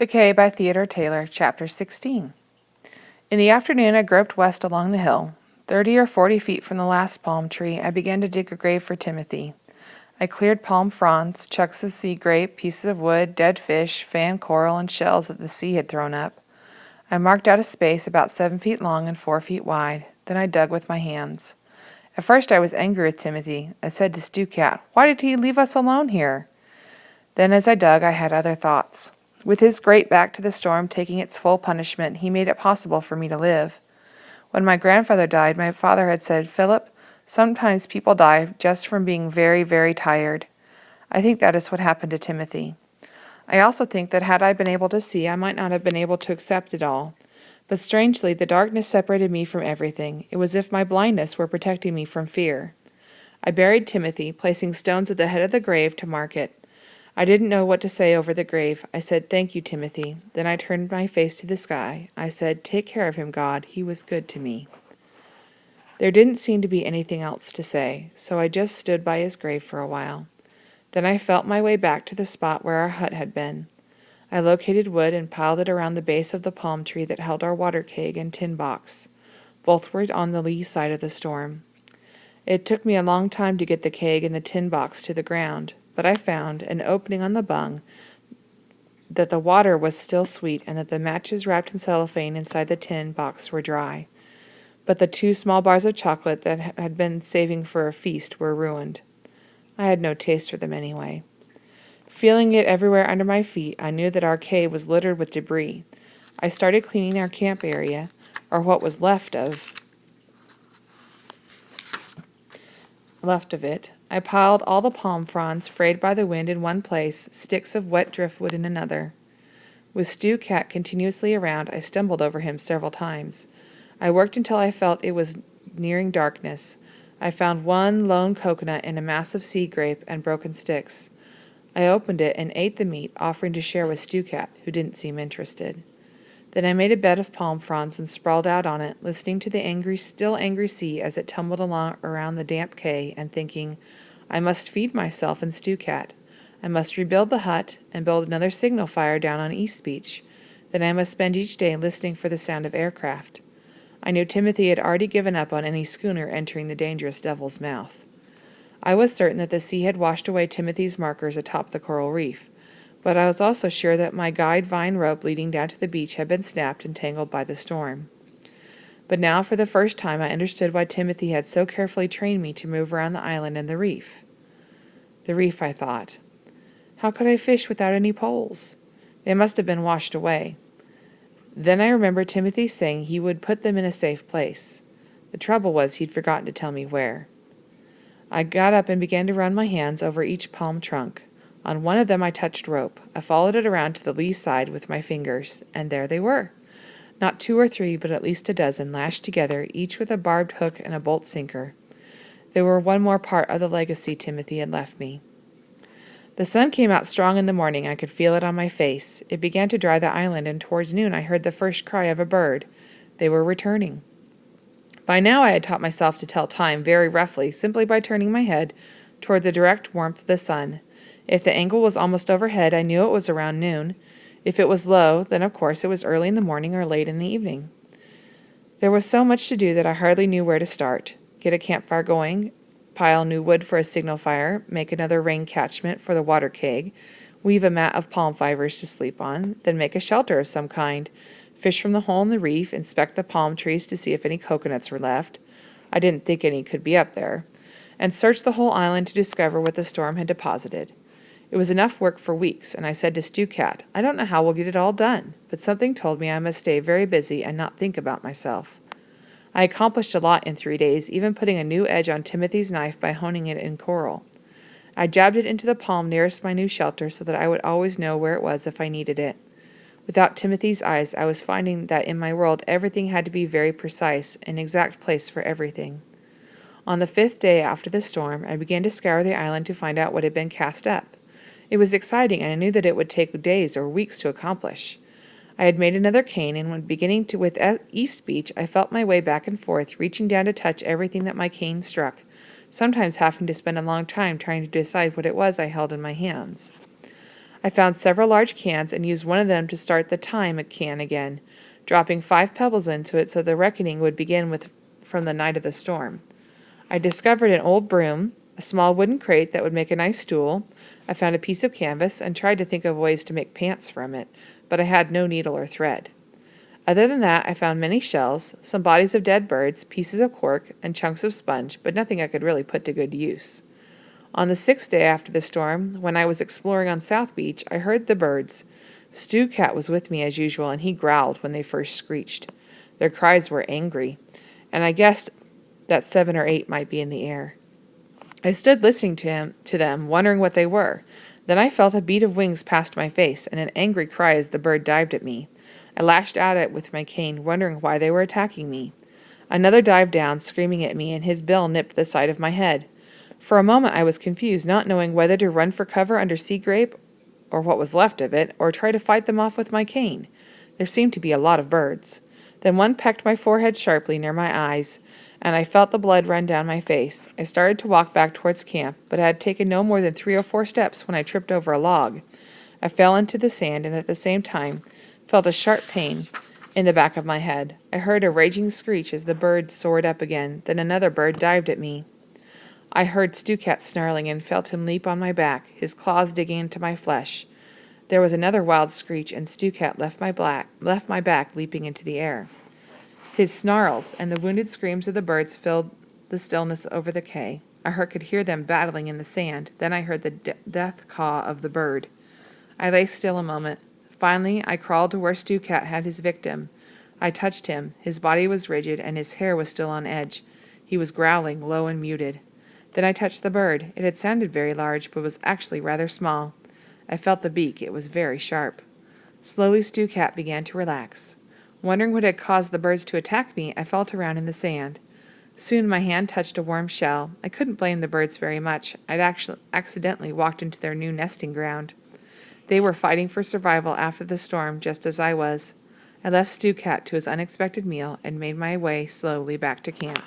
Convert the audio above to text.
The Cay by Theodore Taylor, Chapter 16. In the afternoon I groped west along the hill. 30 or 40 feet from the last palm tree, I began to dig a grave for Timothy. I cleared palm fronds, chunks of sea grape, pieces of wood, dead fish, fan coral, and shells that the sea had thrown up. I marked out a space about 7 feet long and 4 feet wide. Then I dug with my hands. At first I was angry with Timothy. I said to Stew Cat, "Why did he leave us alone here?" Then as I dug, I had other thoughts. With his great back to the storm taking its full punishment, he made it possible for me to live. When my grandfather died, my father had said, "Philip, sometimes people die just from being very, very tired." I think that is what happened to Timothy. I also think that had I been able to see, I might not have been able to accept it all. But strangely, the darkness separated me from everything. It was as if my blindness were protecting me from fear. I buried Timothy, placing stones at the head of the grave to mark it. I didn't know what to say over the grave. I said, "Thank you, Timothy." Then I turned my face to the sky. I said, "Take care of him, God. He was good to me." There didn't seem to be anything else to say, so I just stood by his grave for a while. Then I felt my way back to the spot where our hut had been. I located wood and piled it around the base of the palm tree that held our water keg and tin box. Both were on the lee side of the storm. It took me a long time to get the keg and the tin box to the ground, but I found an opening on the bung, that the water was still sweet, and that the matches wrapped in cellophane inside the tin box were dry. But the 2 small bars of chocolate that had been saving for a feast were ruined. I had no taste for them anyway. Feeling it everywhere under my feet, I knew that our cave was littered with debris. I started cleaning our camp area, or what was left of it. I piled all the palm fronds frayed by the wind in one place, sticks of wet driftwood in another. With Stew Cat continuously around, I stumbled over him several times. I worked until I felt it was nearing darkness. I found one lone coconut and a mass of sea grape and broken sticks. I opened it and ate the meat, offering to share with Stew Cat, who didn't seem interested. Then I made a bed of palm fronds and sprawled out on it, listening to the still angry sea as it tumbled along around the damp cay, and thinking, I must feed myself and Stew Cat. I must rebuild the hut and build another signal fire down on East Beach. Then I must spend each day listening for the sound of aircraft. I knew Timothy had already given up on any schooner entering the dangerous Devil's Mouth. I was certain that the sea had washed away Timothy's markers atop the coral reef, but I was also sure that my guide vine rope leading down to the beach had been snapped and tangled by the storm. But now, for the first time, I understood why Timothy had so carefully trained me to move around the island and the reef. The reef, I thought. How could I fish without any poles? They must have been washed away. Then I remembered Timothy saying he would put them in a safe place. The trouble was he'd forgotten to tell me where. I got up and began to run my hands over each palm trunk. On one of them I touched rope. I followed it around to the lee side with my fingers, and there they were. Not 2 or 3, but at least a dozen, lashed together, each with a barbed hook and a bolt sinker. They were one more part of the legacy Timothy had left me. The sun came out strong in the morning. I could feel it on my face. It began to dry the island, and towards noon I heard the first cry of a bird. They were returning. By now I had taught myself to tell time very roughly, simply by turning my head toward the direct warmth of the sun. If the angle was almost overhead, I knew it was around noon. If it was low, then of course it was early in the morning or late in the evening. There was so much to do that I hardly knew where to start. Get a campfire going, pile new wood for a signal fire, make another rain catchment for the water keg, weave a mat of palm fibers to sleep on, then make a shelter of some kind, fish from the hole in the reef, inspect the palm trees to see if any coconuts were left. I didn't think any could be up there. And search the whole island to discover what the storm had deposited. It was enough work for weeks, and I said to Stew Cat, I don't know how we'll get it all done, but something told me I must stay very busy and not think about myself. I accomplished a lot in 3 days, even putting a new edge on Timothy's knife by honing it in coral. I jabbed it into the palm nearest my new shelter so that I would always know where it was if I needed it. Without Timothy's eyes, I was finding that in my world everything had to be very precise, an exact place for everything. On the 5th day after the storm, I began to scour the island to find out what had been cast up. It was exciting, and I knew that it would take days or weeks to accomplish. I had made another cane, and when beginning with East Beach, I felt my way back and forth, reaching down to touch everything that my cane struck, sometimes having to spend a long time trying to decide what it was I held in my hands. I found several large cans and used one of them to start the time can again, dropping 5 pebbles into it so the reckoning would begin from the night of the storm. I discovered an old broom, a small wooden crate that would make a nice stool. I found a piece of canvas and tried to think of ways to make pants from it, but I had no needle or thread. Other than that, I found many shells, some bodies of dead birds, pieces of cork, and chunks of sponge, but nothing I could really put to good use. On the 6th day after the storm, when I was exploring on South Beach, I heard the birds. Stu Cat was with me as usual, and he growled when they first screeched. Their cries were angry, and I guessed that 7 or 8 might be in the air. I stood listening to them, wondering what they were. Then I felt a beat of wings past my face, and an angry cry as the bird dived at me. I lashed at it with my cane, wondering why they were attacking me. Another dived down, screaming at me, and his bill nipped the side of my head. For a moment I was confused, not knowing whether to run for cover under sea grape, or what was left of it, or try to fight them off with my cane. There seemed to be a lot of birds. Then one pecked my forehead sharply near my eyes, and I felt the blood run down my face. I started to walk back towards camp, but I had taken no more than 3 or 4 steps when I tripped over a log. I fell into the sand, and at the same time felt a sharp pain in the back of my head. I heard a raging screech as the bird soared up again. Then another bird dived at me. I heard Stu Cat snarling and felt him leap on my back, his claws digging into my flesh. There was another wild screech, and Stu Cat left my back, leaping into the air. His snarls and the wounded screams of the birds filled the stillness over the Cay. I could hear them battling in the sand. Then I heard the death caw of the bird. I lay still a moment. Finally, I crawled to where Stu Cat had his victim. I touched him. His body was rigid, and his hair was still on edge. He was growling, low and muted. Then I touched the bird. It had sounded very large, but was actually rather small. I felt the beak. It was very sharp. Slowly Stu Cat began to relax. Wondering what had caused the birds to attack me, I felt around in the sand. Soon my hand touched a warm shell. I couldn't blame the birds very much. I'd actually accidentally walked into their new nesting ground. They were fighting for survival after the storm, just as I was. I left Stu Cat to his unexpected meal and made my way slowly back to camp.